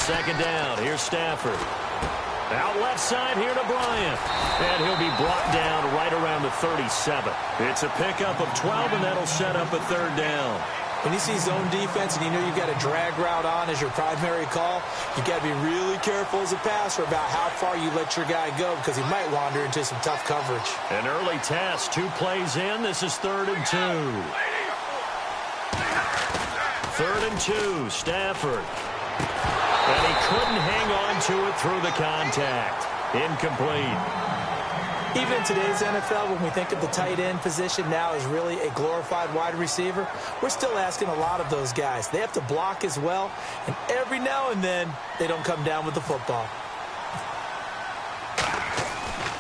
second down. Here's Stafford. Out left side here to Bryant. And he'll be brought down right around the 37. It's a pickup of 12, and that'll set up a third down. When you see zone defense and you know you've got a drag route on as your primary call, you've got to be really careful as a passer about how far you let your guy go because he might wander into some tough coverage. An early test, 2 plays in. This is 3rd and 2. 3rd and 2, Stafford. And he couldn't hang on to it through the contact. Incomplete. Even in today's NFL, when we think of the tight end position now as really a glorified wide receiver, we're still asking a lot of those guys. They have to block as well, and every now and then, they don't come down with the football.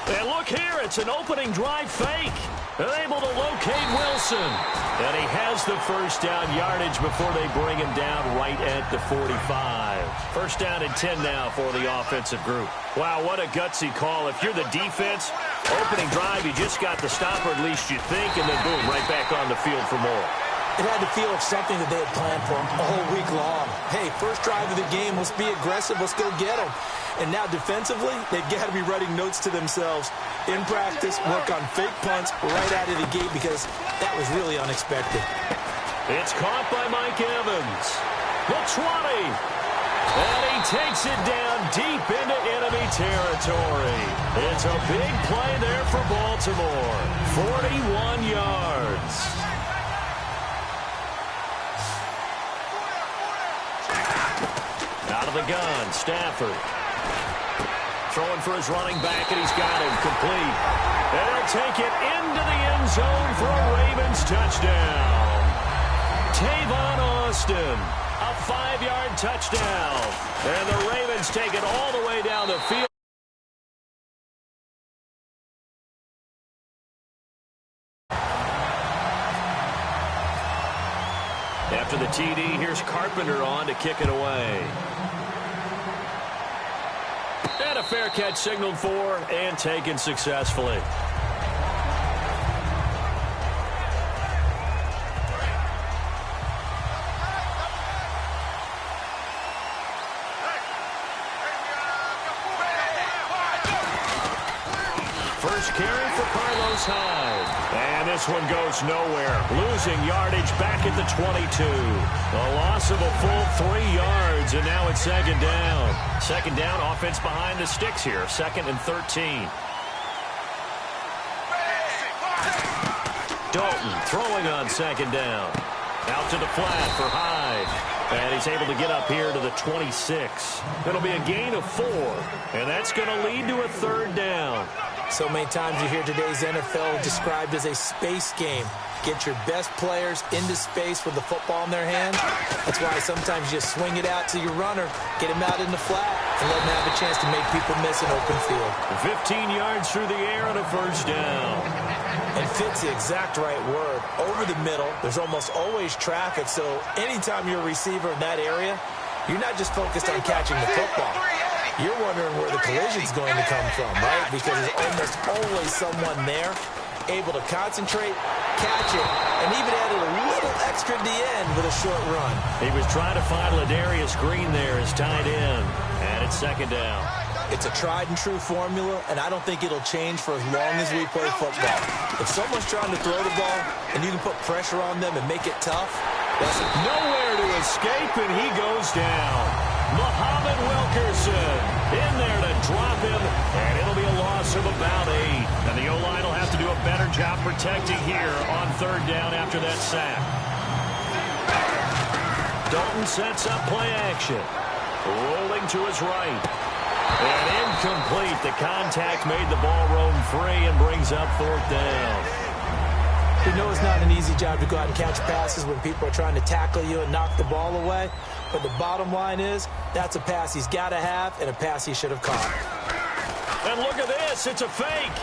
And look here, it's an opening drive fake. They're able to locate Wilson. And he has the first down yardage before they bring him down right at the 45. First down and 10 now for the offensive group. Wow, what a gutsy call. If you're the defense, opening drive, you just got the stop, or at least you think, and then boom, right back on the field for more. It had to feel like something that they had planned for a whole week long. Hey, first drive of the game, let's be aggressive, let's go get them. And now defensively, they've got to be writing notes to themselves. In practice, work on fake punts right out of the gate because that was really unexpected. It's caught by Mike Evans. The 20. And he takes it down deep into enemy territory. It's a big play there for Baltimore. 41 yards. Out of the gun, Stafford. Throwing for his running back, and he's got him complete. And he'll take it into the end zone for a Ravens touchdown. Tavon Austin, a 5-yard touchdown. And the Ravens take it all the way down the field. After the TD, here's Carpenter on to kick it away. And a fair catch signaled for and taken successfully. First carry for Carlos Hyde. And this one goes nowhere. Losing yardage back at the 22. A loss of a full 3 yards, and now it's second down. Second down, offense behind the sticks here. 2nd and 13. Dalton throwing on second down. Out to the flat for Hyde. And he's able to get up here to the 26. It'll be a gain of 4. And that's going to lead to a third down. So many times you hear today's NFL described as a space game. Get your best players into space with the football in their hand. That's why sometimes you just swing it out to your runner, get him out in the flat, and let him have a chance to make people miss an open field. 15 yards through the air and a first down. And fit's the exact right word. Over the middle, there's almost always traffic, so anytime you're a receiver in that area, you're not just focused on catching the football. You're wondering where the collision's going to come from, right? Because there's almost always someone there able to concentrate, catch it, and even added a little extra at the end with a short run. He was trying to find Ladarius Green there as tight end, and it's second down. It's a tried-and-true formula, and I don't think it'll change for as long as we play football. If someone's trying to throw the ball and you can put pressure on them and make it tough, that's nowhere to escape, and he goes down. Muhammad Wilkerson in there to drop him, and it'll be a loss of about 8. And the O-line will have to do a better job protecting here on third down after that sack. Dalton sets up play action. Rolling to his right. And incomplete. The contact made the ball roam free and brings up fourth down. You know it's not an easy job to go out and catch passes when people are trying to tackle you and knock the ball away. But the bottom line is, that's a pass he's got to have and a pass he should have caught. And look at this. It's a fake.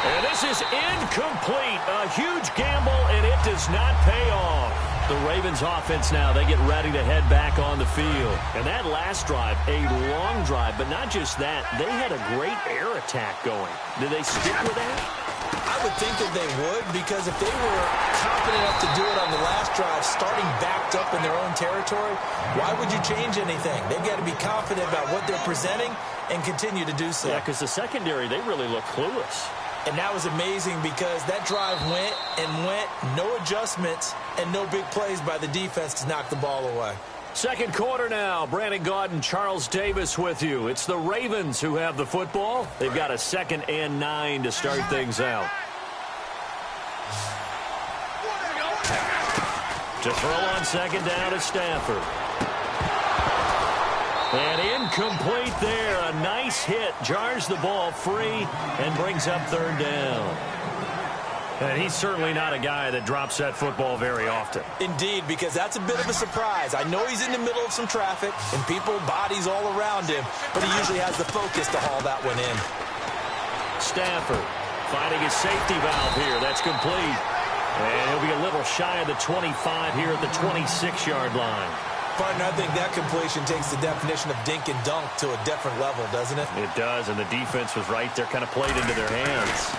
And this is incomplete. A huge gamble, and it does not pay off. The Ravens offense now, they get ready to head back on the field. And that last drive, a long drive, but not just that. They had a great air attack going. Did they stick with that? I I would think that they would, because if they were confident enough to do it on the last drive, starting backed up in their own territory, why would you change anything? They've got to be confident about what they're presenting and continue to do so. Yeah, because the secondary, they really look clueless. And that was amazing because that drive went and went, no adjustments and no big plays by the defense to knock the ball away. Second quarter now. Brandon Gaudin, Charles Davis with you. It's the Ravens who have the football. They've got a 2nd and 9 to start things out. To throw on 2nd down is Stafford. And incomplete there. A nice hit. Jars the ball free and brings up 3rd down. And he's certainly not a guy that drops that football very often. Indeed, because that's a bit of a surprise. I know he's in the middle of some traffic and people, bodies all around him, but he usually has the focus to haul that one in. Stafford finding his safety valve here. That's complete. And he'll be a little shy of the 25 here at the 26-yard line. Partner, I think that completion takes the definition of dink and dunk to a different level, doesn't it? It does, and the defense was right there, kind of played into their hands.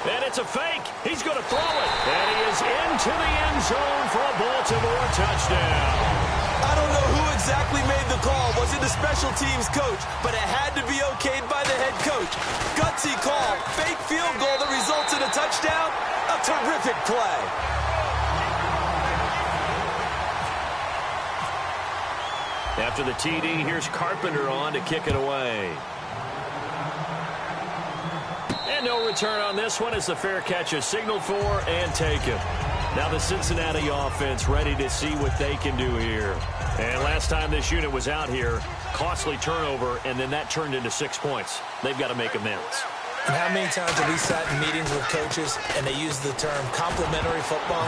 And it's a fake. He's going to throw it. And he is into the end zone for a Baltimore touchdown. I don't know who exactly made the call. Was it the special teams coach? But it had to be okayed by the head coach. Gutsy call. Fake field goal that results in a touchdown. A terrific play. After the TD, here's Carpenter on to kick it away. And no return on this one as the fair catch is signaled for and taken. Now the Cincinnati offense ready to see what they can do here. And last time this unit was out here, costly turnover, and then that turned into 6 points. They've got to make amends. And how many times have we sat in meetings with coaches and they use the term complementary football?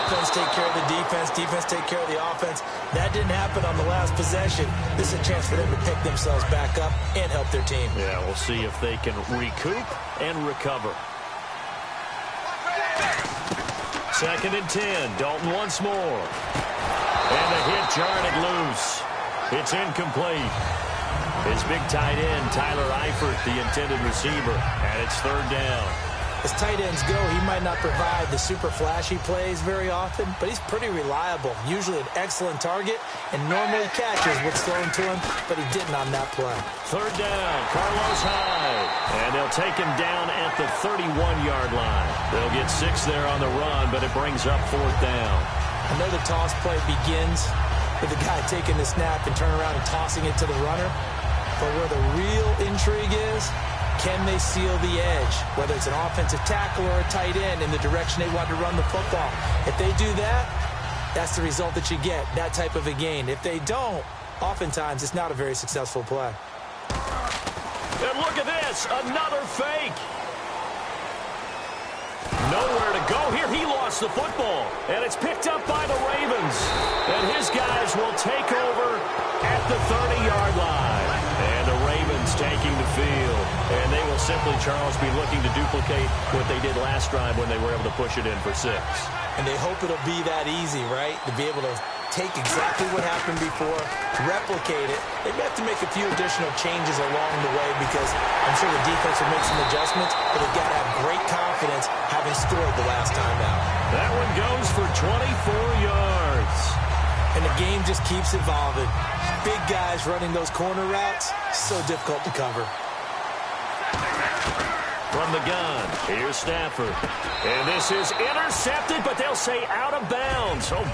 Offense take care of the defense, defense take care of the offense. That didn't happen on the last possession. This is a chance for them to pick themselves back up and help their team. Yeah, we'll see if they can recoup and recover. 2nd and 10. Dalton once more. And the hit jarred it loose. It's incomplete. His big tight end, Tyler Eifert, the intended receiver, and it's 3rd down. As tight ends go, he might not provide the super flashy plays very often, but he's pretty reliable, usually an excellent target, and normally catches what's thrown to him, but he didn't on that play. 3rd down, Carlos Hyde, and they'll take him down at the 31-yard line. They'll get 6 there on the run, but it brings up 4th down. I know the toss play begins with the guy taking the snap and turning around and tossing it to the runner. But where the real intrigue is, can they seal the edge, whether it's an offensive tackle or a tight end in the direction they want to run the football? If they do that, that's the result that you get, that type of a gain. If they don't, oftentimes it's not a very successful play. And look at this, another fake. Nowhere to go here. He lost the football, and it's picked up by the Ravens. And his guys will take over at the 30-yard line. And the Ravens taking the field. And they will simply, Charles, be looking to duplicate what they did last drive when they were able to push it in for 6. And they hope it'll be that easy, right? To be able to take exactly what happened before, replicate it. They may have to make a few additional changes along the way because I'm sure the defense will make some adjustments, but they've got to have great confidence having scored the last time out. That one goes for 24 yards. And the game just keeps evolving. Big guys running those corner routes, so difficult to cover. From the gun, here's Stafford. And this is intercepted, but they'll say out of bounds. Oh.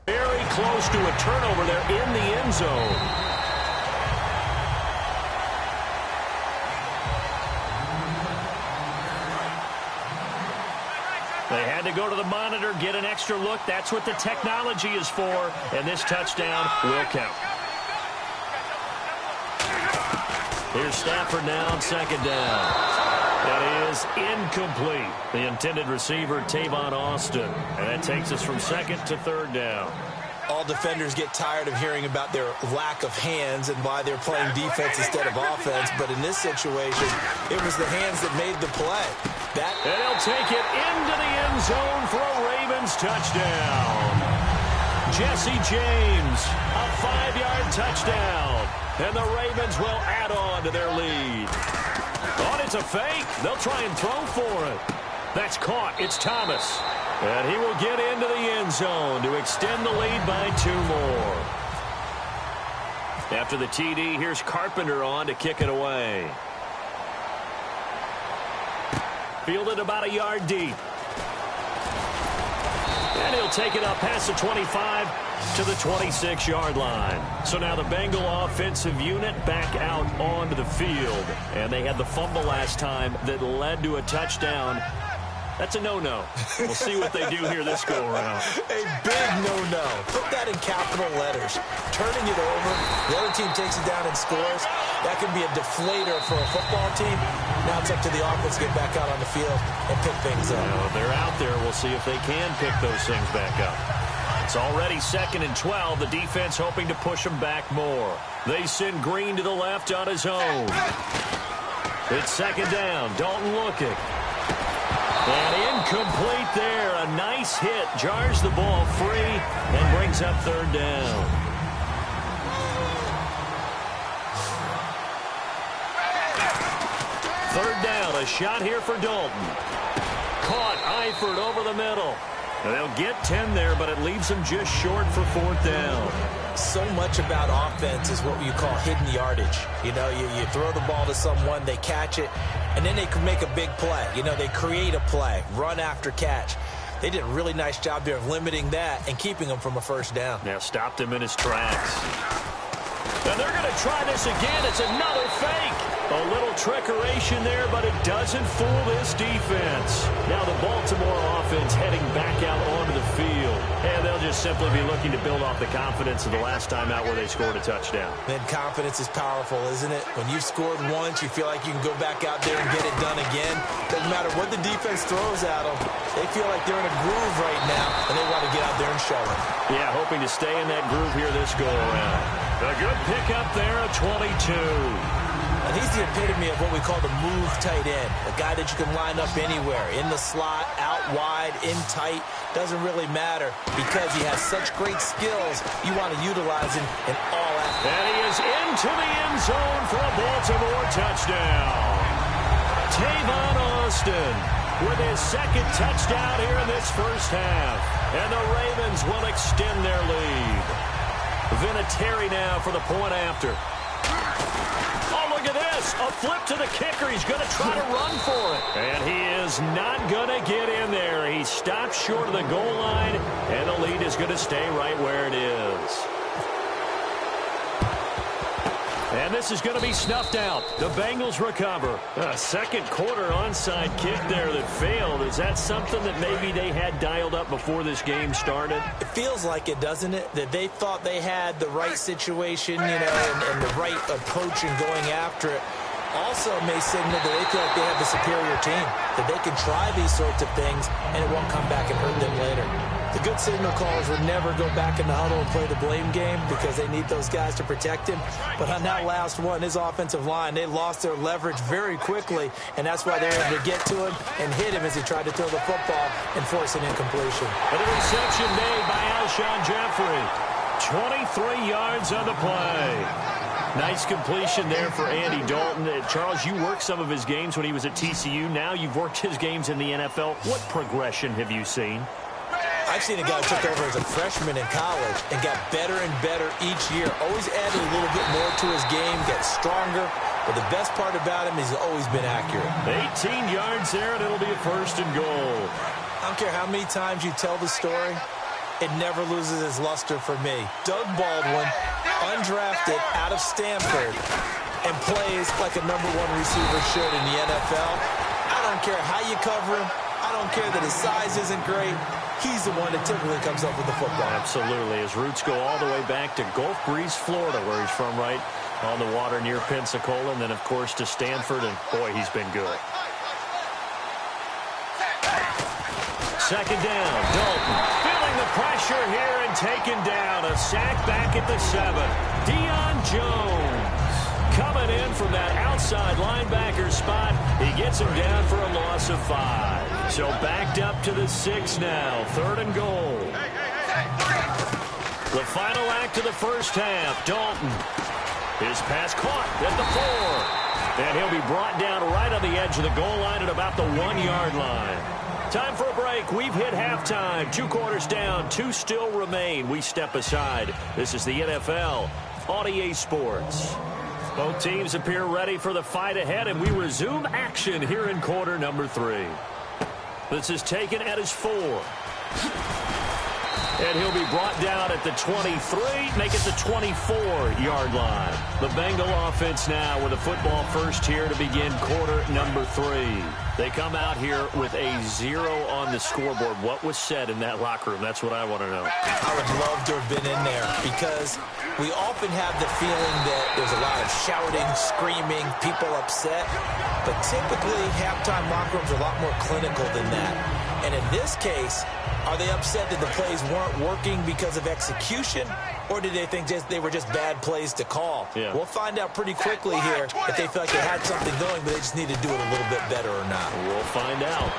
Very close to a turnover there in the end zone. They had to go to the monitor, get an extra look. That's what the technology is for, and this touchdown will count. Here's Stafford now on 2nd down. That is incomplete. The intended receiver, Tavon Austin, and that takes us from 2nd to 3rd down. All defenders get tired of hearing about their lack of hands and why they're playing defense instead of offense. But in this situation, it was the hands that made the play. And he'll take it into the end zone for a Ravens touchdown. Jesse James, a 5-yard touchdown. And the Ravens will add on to their lead. Oh, it's a fake. They'll try and throw for it. That's caught. It's Thomas. And he will get into the end zone to extend the lead by 2 more. After the TD, here's Carpenter on to kick it away. Fielded about a yard deep. And he'll take it up past the 25 to the 26-yard line. So now the Bengal offensive unit back out onto the field. And they had the fumble last time that led to a touchdown. That's a no-no. We'll see what they do here this go-around. A big no-no. Put that in capital letters. Turning it over, the other team takes it down and scores. That can be a deflator for a football team. Now it's up to the offense to get back out on the field and pick things up. Well, if they're out there, we'll see if they can pick those things back up. It's already 2nd and 12. The defense hoping to push them back more. They send Green to the left on his own. It's 2nd down. Dalton looking. And incomplete there. A nice hit. Jars the ball free and brings up 3rd down. Third down. A shot here for Dalton. Caught. Eifert over the middle. And they'll get 10 there, but it leaves them just short for 4th down. So much about offense is what you call hidden yardage. You know, you throw the ball to someone, they catch it, and then they can make a big play. You know, they create a play, run after catch. They did a really nice job there of limiting that and keeping him from a 1st down. Now stopped him in his tracks. And they're going to try this again. It's another fake. A little trickeration there, but it doesn't fool this defense. Now the Baltimore offense heading back out onto the field. And they'll just simply be looking to build off the confidence of the last time out where they scored a touchdown. Then confidence is powerful, isn't it? When you've scored once, you feel like you can go back out there and get it done again. Doesn't matter what the defense throws at them. They feel like they're in a groove right now, and they want to get out there and show it. Yeah, hoping to stay in that groove here this go-around. A good pickup there at 22. And he's the epitome of what we call the move tight end. A guy that you can line up anywhere. In the slot, out wide, in tight. Doesn't really matter because he has such great skills. You want to utilize him in all aspects. And he is into the end zone for a Baltimore touchdown. Tavon Austin with his 2nd touchdown here in this 1st half. And the Ravens will extend their lead. Vinatieri now for the point after. Look at this. A flip to the kicker. He's going to try to run for it. And he is not going to get in there. He stopped short of the goal line, and the lead is going to stay right where it is. And this is going to be snuffed out. The Bengals recover. A 2nd quarter onside kick there that failed. Is that something that maybe they had dialed up before this game started? It feels like it, doesn't it? That they thought they had the right situation, you know, and the right approach in going after it. Also may signal that they feel like they have the superior team, that they can try these sorts of things, and it won't come back and hurt them later. The good signal callers would never go back in the huddle and play the blame game because they need those guys to protect him. But on that last one, his offensive line, they lost their leverage very quickly, and that's why they were able to get to him and hit him as he tried to throw the football and force an incompletion. And the reception made by Alshon Jeffrey. 23 yards on the play. Nice completion there for Andy Dalton. Charles, you worked some of his games when he was at TCU. Now you've worked his games in the NFL. What progression have you seen? I've seen a guy who took over as a freshman in college and got better and better each year. Always added a little bit more to his game, got stronger. But the best part about him is he's always been accurate. 18 yards there, and it'll be a 1st and goal. I don't care how many times you tell the story, it never loses its luster for me. Doug Baldwin, undrafted out of Stanford, and plays like a #1 receiver should in the NFL. I don't care how you cover him. I don't care that his size isn't great. He's the one that typically comes up with the football. Absolutely. His roots go all the way back to Gulf Breeze, Florida, where he's from, right on the water near Pensacola, and then, of course, to Stanford, and, boy, he's been good. 2nd down, Dalton feeling the pressure here and taken down. A sack back at the 7. Deion Jones coming in from that outside linebacker spot. He gets him down for a loss of 5. So backed up to the 6 now. 3rd and goal. The final act of the first half. Dalton. His pass caught at the 4. And he'll be brought down right on the edge of the goal line at about the 1-yard line. Time for a break. We've hit halftime. 2 quarters down. 2 still remain. We step aside. This is the NFL on EA Sports. Both teams appear ready for the fight ahead, and we resume action here in quarter number 3. This is taken at his 4. And he'll be brought down at the 23, make it the 24-yard line. The Bengal offense now with a football first here to begin quarter number 3. They come out here with a 0 on the scoreboard. What was said in that locker room? That's what I want to know. I would love to have been in there because we often have the feeling that there's a lot of shouting, screaming, people upset. But typically, halftime locker rooms are a lot more clinical than that. And in this case, are they upset that the plays weren't working because of execution, or did they think they were just bad plays to call? Yeah. We'll find out pretty quickly here if they feel like they had something going, but they just need to do it a little bit better or not. We'll find out.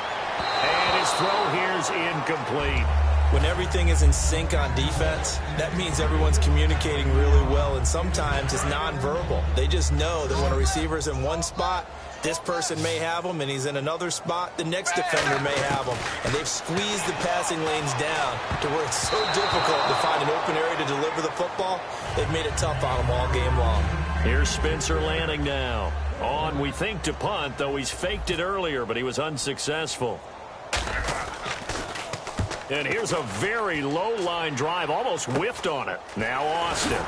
And his throw here is incomplete. When everything is in sync on defense, that means everyone's communicating really well, and sometimes it's nonverbal. They just know that when a receiver's in one spot, this person may have him, and he's in another spot, the next defender may have him. And they've squeezed the passing lanes down to where it's so difficult to find an open area to deliver the football. They've made it tough on them all game long. Here's Spencer Lanning now. On, we think, to punt, though he's faked it earlier, but he was unsuccessful. And here's a very low-line drive, almost whiffed on it. Now Austin.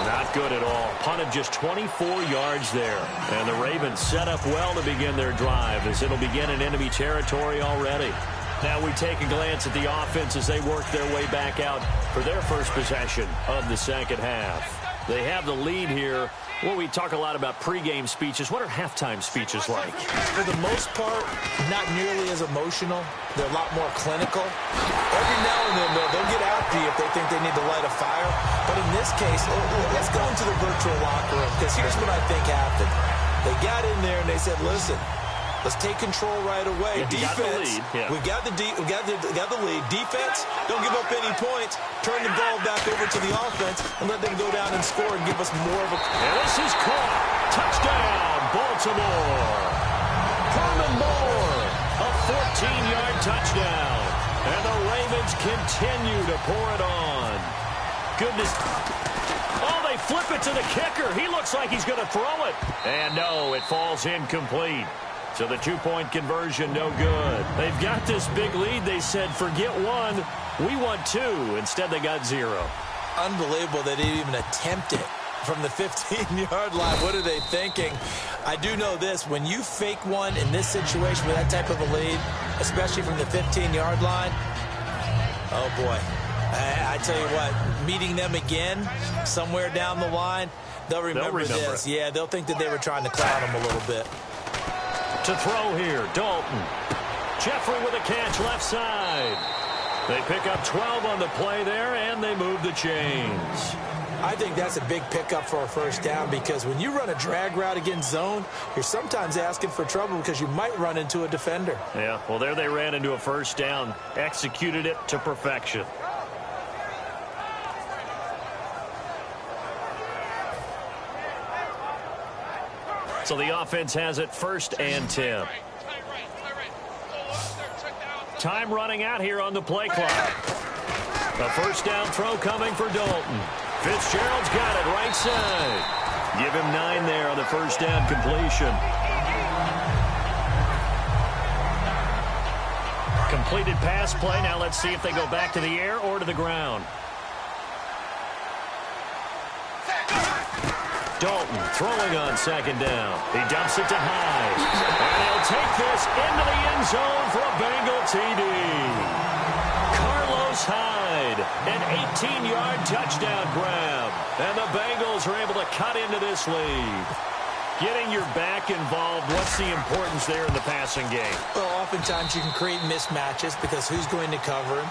Not good at all. Punted just 24 yards there. And the Ravens set up well to begin their drive as it'll begin in enemy territory already. Now we take a glance at the offense as they work their way back out for their first possession of the second half. They have the lead here. Well, we talk a lot about pregame speeches. What are halftime speeches like? For the most part, not nearly as emotional. They're a lot more clinical. Every now and then, they'll get after you if they think they need to light a fire. But in this case, let's go into the virtual locker room, because here's what I think happened. They got in there and they said, listen, let's take control right away. Defense, we got the lead. Defense, don't give up any points. Turn the ball back over to the offense and let them go down and score and give us more of a... And this is caught. Touchdown, Baltimore. Herman Moore, a 14-yard touchdown. And the Ravens continue to pour it on. Goodness. Oh, they flip it to the kicker. He looks like he's going to throw it. And no, it falls incomplete. So the 2-point conversion, no good. They've got this big lead. They said, forget 1. We want 2. Instead, they got 0. Unbelievable they didn't even attempt it from the 15-yard line. What are they thinking? I do know this. When you fake one in this situation with that type of a lead, especially from the 15-yard line, oh, boy. I tell you what, meeting them again somewhere down the line, they'll remember this. It. Yeah, they'll think that they were trying to clown them a little bit. To throw here, Dalton. Jeffrey with a catch left side. They pick up 12 on the play there, and they move the chains. I think that's a big pickup for a first down, because when you run a drag route against zone, you're sometimes asking for trouble because you might run into a defender. Yeah, well, there they ran into a first down, executed it to perfection. So the offense has it 1st and 10. Time running out here on the play clock. A first down throw coming for Dalton. Fitzgerald's got it right side. Give him 9 there on the first down completion. Completed pass play. Now let's see if they go back to the air or to the ground. Dalton throwing on second down. He dumps it to Hyde. And he'll take this into the end zone for a Bengal TD. Carlos Hyde, an 18-yard touchdown grab. And the Bengals are able to cut into this lead. Getting your back involved, what's the importance there in the passing game? Well, oftentimes you can create mismatches because who's going to cover him?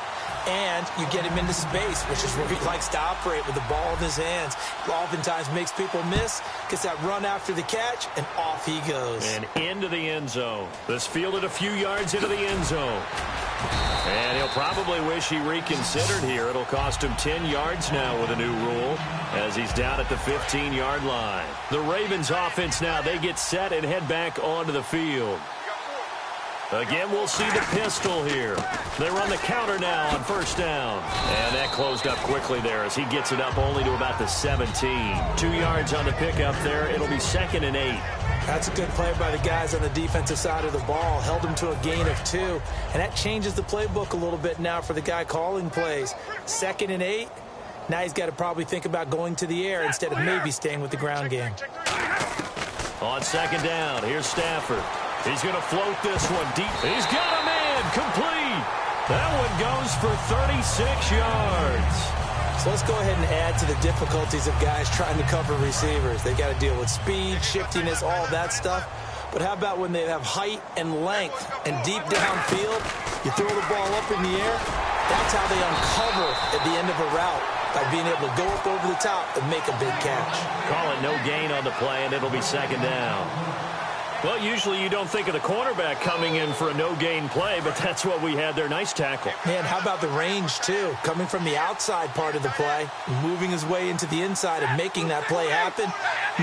and you get him into space, which is where he likes to operate with the ball in his hands. Oftentimes makes people miss, gets that run after the catch, and off he goes. And into the end zone. This fielded a few yards into the end zone. And he'll probably wish he reconsidered here. It'll cost him 10 yards now with a new rule as he's down at the 15-yard line. The Ravens offense now, they get set and head back onto the field. Again, we'll see the pistol here. They run the counter now on first down. And that closed up quickly there as he gets it up only to about the 17. 2 yards on the pickup there. It'll be 2nd and 8. That's a good play by the guys on the defensive side of the ball. Held him to a gain of 2. And that changes the playbook a little bit now for the guy calling plays. 2nd and 8. Now he's got to probably think about going to the air instead of maybe staying with the ground game. On 2nd down, here's Stafford. He's going to float this one deep. He's got a man complete. That one goes for 36 yards. So let's go ahead and add to the difficulties of guys trying to cover receivers. They got to deal with speed, shiftiness, all that stuff. But how about when they have height and length and deep downfield? You throw the ball up in the air. That's how they uncover at the end of a route, by being able to go up over the top and make a big catch. Call it no gain on the play, and it'll be 2nd down. Well, usually you don't think of the cornerback coming in for a no-gain play, but that's what we had there. Nice tackle. Man, how about the range, too? Coming from the outside part of the play, moving his way into the inside and making that play happen.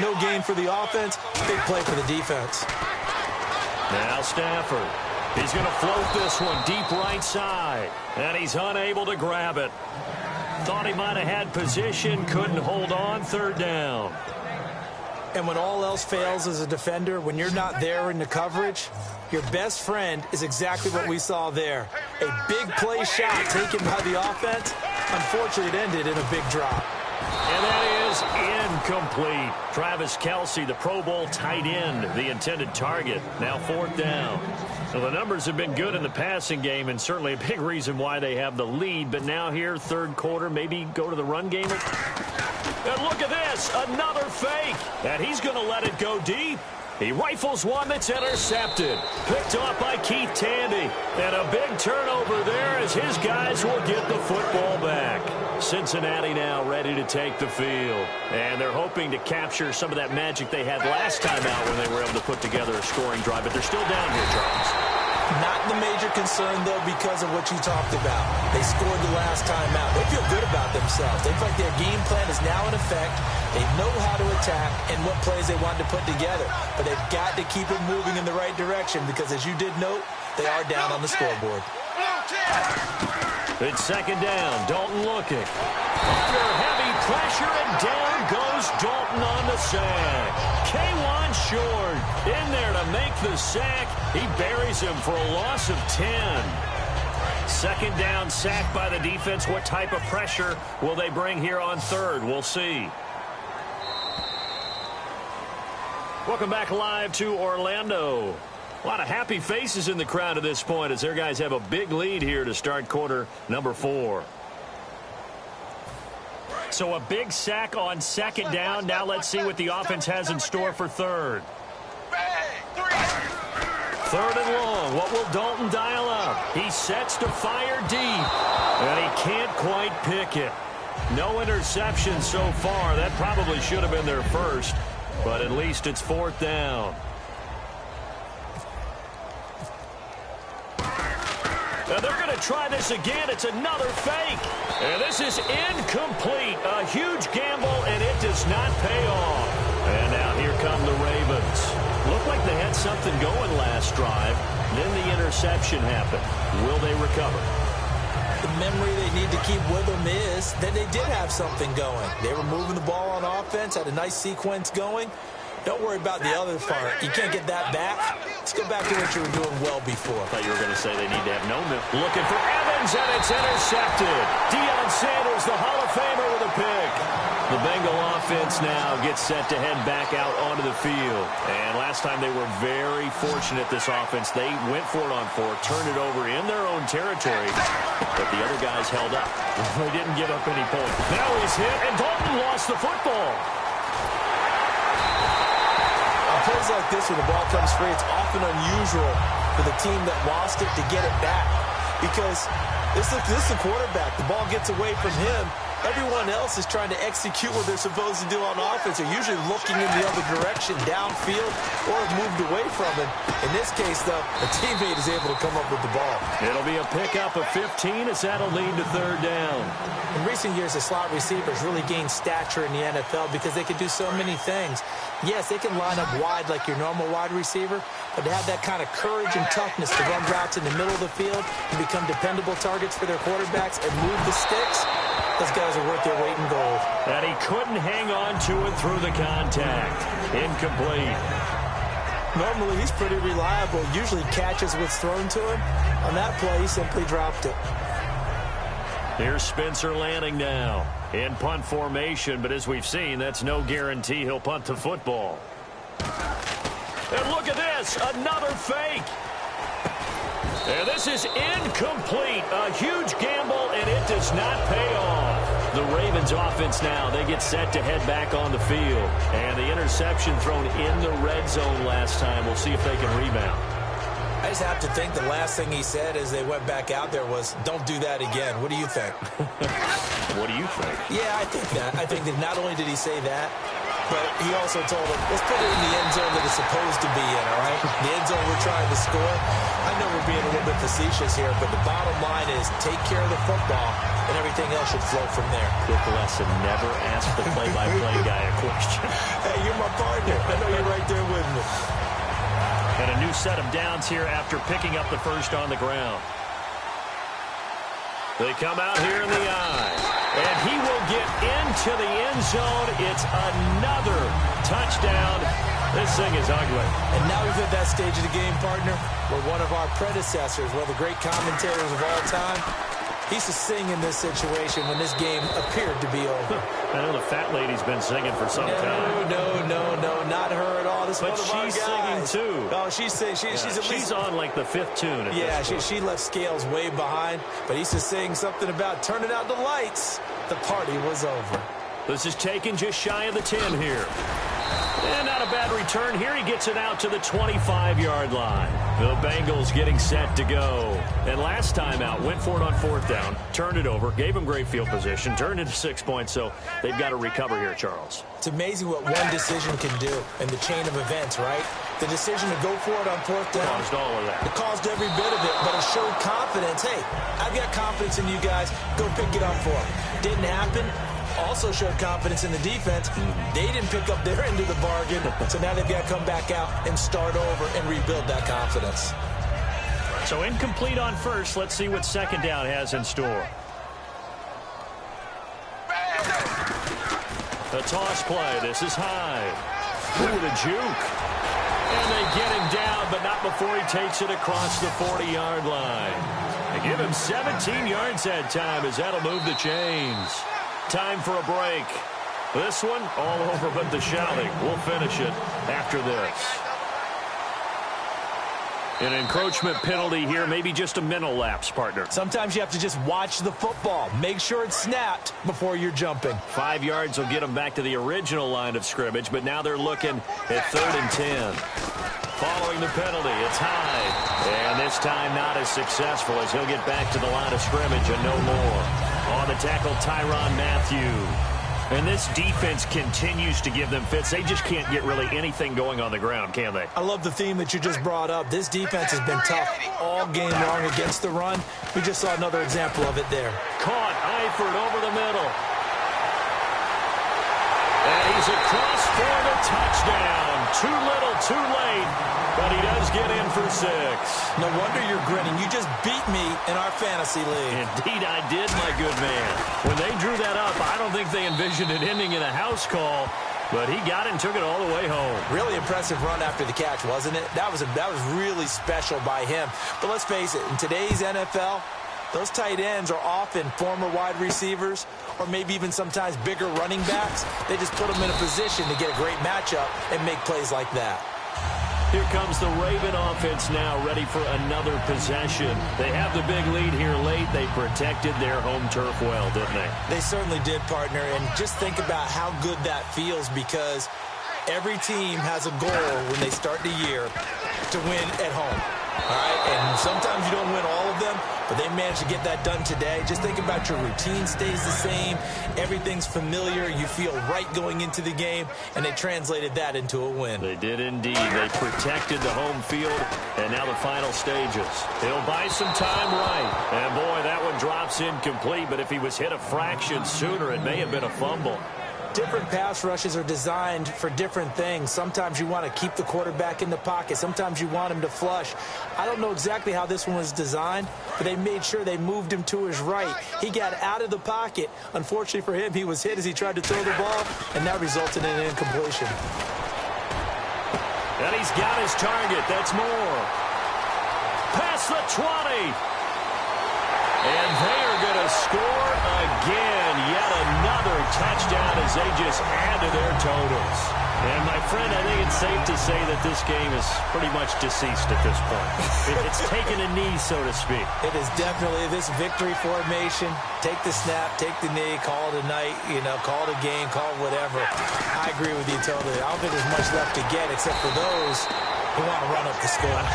No gain for the offense, big play for the defense. Now Stafford. He's going to float this one deep right side, and he's unable to grab it. Thought he might have had position, couldn't hold on, 3rd down. And when all else fails as a defender, when you're not there in the coverage, your best friend is exactly what we saw there. A big play shot taken by the offense. Unfortunately, it ended in a big drop. And that is incomplete. Travis Kelce, the Pro Bowl tight end, the intended target. Now 4th down. Well, the numbers have been good in the passing game, and certainly a big reason why they have the lead. But now here, 3rd quarter, maybe go to the run game. And look at this, another fake. And he's going to let it go deep. He rifles one that's intercepted. Picked off by Keith Tandy. And a big turnover there as his guys will get the football back. Cincinnati now ready to take the field. And they're hoping to capture some of that magic they had last time out when they were able to put together a scoring drive. But they're still down here, Charles. Not the major concern, though, because of what you talked about. They scored the last time out. They feel good about themselves. They feel like their game plan is now in effect. They know how to attack and what plays they want to put together. But they've got to keep it moving in the right direction because, as you did note, they are down on the scoreboard. It's 2nd down. Dalton looking. Under heavy pressure, and down goes Dalton on the sack. K1 short in there to make the sack. He buries him for a loss of 10. 2nd down, sack by the defense. What type of pressure will they bring here on 3rd? We'll see. Welcome back live to Orlando. A lot of happy faces in the crowd at this point as their guys have a big lead here to start quarter number 4. So a big sack on 2nd down. Now let's see what the offense has in store for 3rd. 3rd and long. What will Dalton dial up? He sets to fire deep, and he can't quite pick it. No interception so far. That probably should have been their first, but at least it's 4th down. Now they're going to try this again. It's another fake. And this is incomplete. A huge gamble, and it does not pay off. And now here come the Ravens. Looked like they had something going last drive. Then the interception happened. Will they recover? The memory they need to keep with them is that they did have something going. They were moving the ball on offense, had a nice sequence going. Don't worry about the other part. You can't get that back. Let's go back to what you were doing well before. I thought you were going to say they need to have no miss. Looking for Evans, and it's intercepted. Deion Sanders, the Hall of Famer, with a pick. The Bengal offense now gets set to head back out onto the field. And last time they were very fortunate, this offense. They went for it on 4, turned it over in their own territory. But the other guys held up. They didn't give up any points. Now he's hit, and Dalton lost the football. Plays like this when the ball comes free, it's often unusual for the team that lost it to get it back because This is the quarterback. The ball gets away from him. Everyone else is trying to execute what they're supposed to do on offense. They're usually looking in the other direction, downfield, or have moved away from him. In this case, though, a teammate is able to come up with the ball. It'll be a pickup of 15 as that'll lead to third down. In recent years, the slot receivers really gained stature in the NFL because they can do so many things. Yes, they can line up wide like your normal wide receiver, but to have that kind of courage and toughness to run routes in the middle of the field and become dependable targets for their quarterbacks and move the sticks, those guys are worth their weight in gold. And he couldn't hang on to it through the contact. Incomplete. Normally, he's pretty reliable. Usually catches what's thrown to him. On that play, he simply dropped it. Here's Spencer Lanning now in punt formation, but as we've seen, that's no guarantee he'll punt the football. And look at this, another fake. And this is incomplete. A huge gamble, and it does not pay off. The Ravens offense now, they get set to head back on the field. And the interception thrown in the red zone last time. We'll see if they can rebound. I just have to think the last thing he said as they went back out there was, don't do that again. What do you think? What do you think? Yeah, I think that. I think that not only did he say that, but he also told him, let's put it in the end zone that it's supposed to be in, all right? The end zone we're trying to score. I know we're being a little bit facetious here, but the bottom line is take care of the football, and everything else should flow from there. Quick lesson, never ask the play-by-play guy a question. Hey, you're my partner. I know you're right there with me. And a new set of downs here after picking up the first on the ground. They come out here in the eye. And he will get into the end zone. It's another touchdown. This thing is ugly. And now we've hit that stage of the game, partner, where one of our predecessors, one of the great commentators of all time, he used to sing in this situation when this game appeared to be over. I know the fat lady's been singing for some time. No, not her at all. This but one of our she's singing too. Oh, she's singing. She's on like the fifth tune. She left Scales way behind. But he used to sing something about turning out the lights. The party was over. This is taken just shy of the 10 here. And not a bad return here. He gets it out to the 25-yard line. The Bengals getting set to go. And last time out, went for it on fourth down, turned it over, gave him great field position, turned into 6 points, so they've got to recover here, Charles. It's amazing what one decision can do in the chain of events, right? The decision to go for it on fourth down. Caused all of that. It caused every bit of it, but it showed confidence. Hey, I've got confidence in you guys. Go pick it up for them. Didn't happen. Also showed confidence in the defense. They didn't pick up their end of the bargain, so now they've got to come back out and start over and rebuild that confidence. So incomplete on first. Let's see what second down has in store. The toss play. This is high. Ooh, the juke. And they get him down, but not before he takes it across the 40-yard line. They give him 17 yards that time as that'll move the chains. Time for a break. This one, all over but the shouting. We'll finish it after this. An encroachment penalty here, maybe just a mental lapse, partner. Sometimes you have to just watch the football. Make sure it's snapped before you're jumping. 5 yards will get them back to the original line of scrimmage, but now they're looking at 3rd and 10. Following the penalty, it's high. And this time not as successful as he'll get back to the line of scrimmage and no more. On the tackle, Tyrann Mathieu. And this defense continues to give them fits. They just can't get really anything going on the ground, can they? I love the theme that you just brought up. This defense has been tough all game long against the run. We just saw another example of it there. Caught Eifert over the middle. And he's across for the touchdown. Too little, too late. But he does get in for 6. No wonder you're grinning. You just beat me in our fantasy league. Indeed I did, my good man. When they drew that up, I don't think they envisioned it ending in a house call. But he got it and took it all the way home. Really impressive run after the catch, wasn't it? That was really special by him. But let's face it, in today's NFL, those tight ends are often former wide receivers or maybe even sometimes bigger running backs. They just put them in a position to get a great matchup and make plays like that. Here comes the Raven offense now, ready for another possession. They have the big lead here late. They protected their home turf well, didn't they? They certainly did, partner. And just think about how good that feels, because every team has a goal when they start the year to win at home. All right, and sometimes you don't win all of them, but they managed to get that done today. Just think about your routine stays the same. Everything's familiar. You feel right going into the game, and they translated that into a win. They did indeed. They protected the home field, and now the final stages. He'll buy some time right. And, boy, that one drops incomplete, but if he was hit a fraction sooner, it may have been a fumble. Different pass rushes are designed for different things. Sometimes you want to keep the quarterback in the pocket. Sometimes you want him to flush. I don't know exactly how this one was designed, but they made sure they moved him to his right. He got out of the pocket. Unfortunately for him, he was hit as he tried to throw the ball, and that resulted in an incompletion. And he's got his target. That's more. Past the 20. And they are going to score again. Yet another touchdown as they just add to their totals. And, my friend, I think it's safe to say that this game is pretty much deceased at this point. It's taken a knee, so to speak. It is definitely this victory formation. Take the snap, take the knee, call it a night, call it a game, call it whatever. I agree with you totally. I don't think there's much left to get except for those who want to run up the score.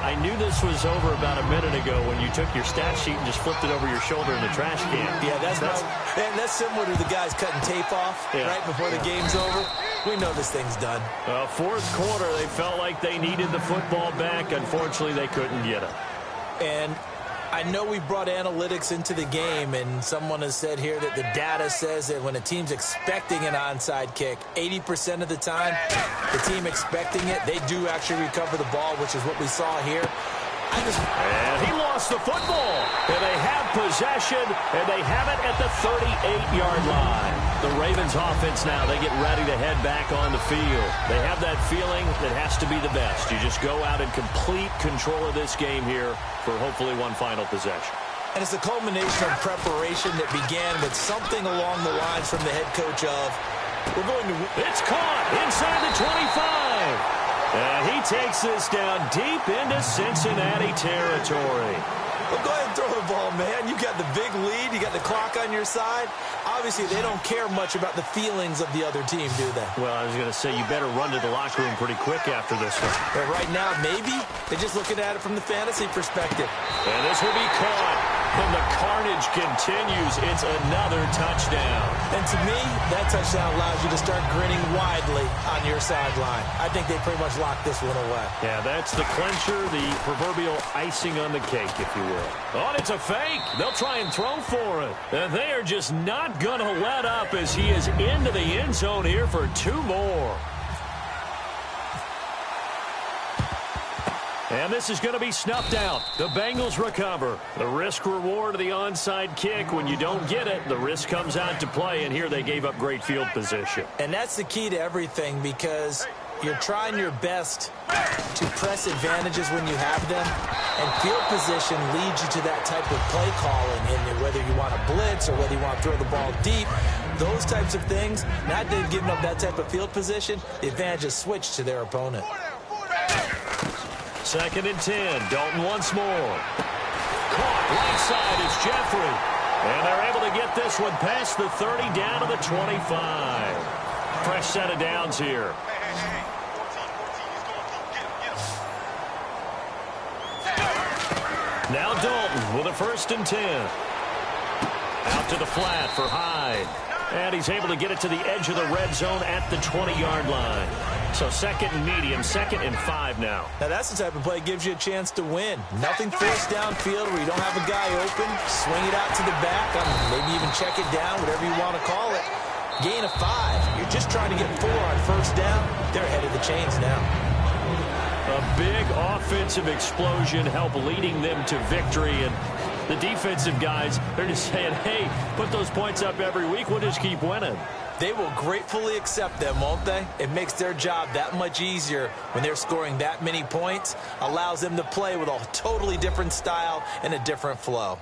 I knew this was over about a minute ago when you took your stat sheet and just flipped it over your shoulder in the trash can. Yeah, that's similar to the guys cutting tape off right before the game's over. We know this thing's done. Fourth quarter, they felt like they needed the football back. Unfortunately, they couldn't get it. And I know we brought analytics into the game, and someone has said here that the data says that when a team's expecting an onside kick, 80% of the time, the team expecting it, they do actually recover the ball, which is what we saw here. And he lost the football. And they have possession, and they have it at the 38-yard line. The Ravens offense now, they get ready to head back on the field. They have that feeling that has to be the best. You just go out and complete control of this game here for hopefully one final possession. And it's a culmination of preparation that began with something along the lines from the head coach of, we're going to... It's caught inside the 25. And he takes this down deep into Cincinnati territory. Well, go ahead and throw the ball, man. You got the big lead. You got the clock on your side. Obviously, they don't care much about the feelings of the other team, do they? Well, I was going to say, you better run to the locker room pretty quick after this one. But right now, maybe they're just looking at it from the fantasy perspective. And this will be caught. And the carnage continues. It's another touchdown. And to me, that touchdown allows you to start grinning widely on your sideline. I think they pretty much locked this one away. Yeah, that's the clincher, the proverbial icing on the cake, if you will. Oh, and it's a fake. They'll try and throw for it. And they are just not going to let up as he is into the end zone here for two more. And this is going to be snuffed out. The Bengals recover. The risk-reward of the onside kick. When you don't get it, the risk comes out to play, and here they gave up great field position. And that's the key to everything because you're trying your best to press advantages when you have them, and field position leads you to that type of play calling, and whether you want to blitz or whether you want to throw the ball deep, those types of things, now that they've given up that type of field position, the advantage is switched to their opponent. 2nd and 10. Dalton once more. Caught right side. It's Jeffrey. And they're able to get this one past the 30 down to the 25. Fresh set of downs here. Now Dalton with a 1st and 10. Out to the flat for Hyde. And he's able to get it to the edge of the red zone at the 20-yard line. So 2nd and medium, 2nd and 5 now. Now that's the type of play that gives you a chance to win. Nothing forced downfield where you don't have a guy open. Swing it out to the back, maybe even check it down, whatever you want to call it. Gain of 5. You're just trying to get 4 on 1st down. They're ahead of the chains now. A big offensive explosion helped leading them to victory. And the defensive guys, they're just saying, hey, put those points up every week. We'll just keep winning. They will gratefully accept them, won't they? It makes their job that much easier when they're scoring that many points. Allows them to play with a totally different style and a different flow.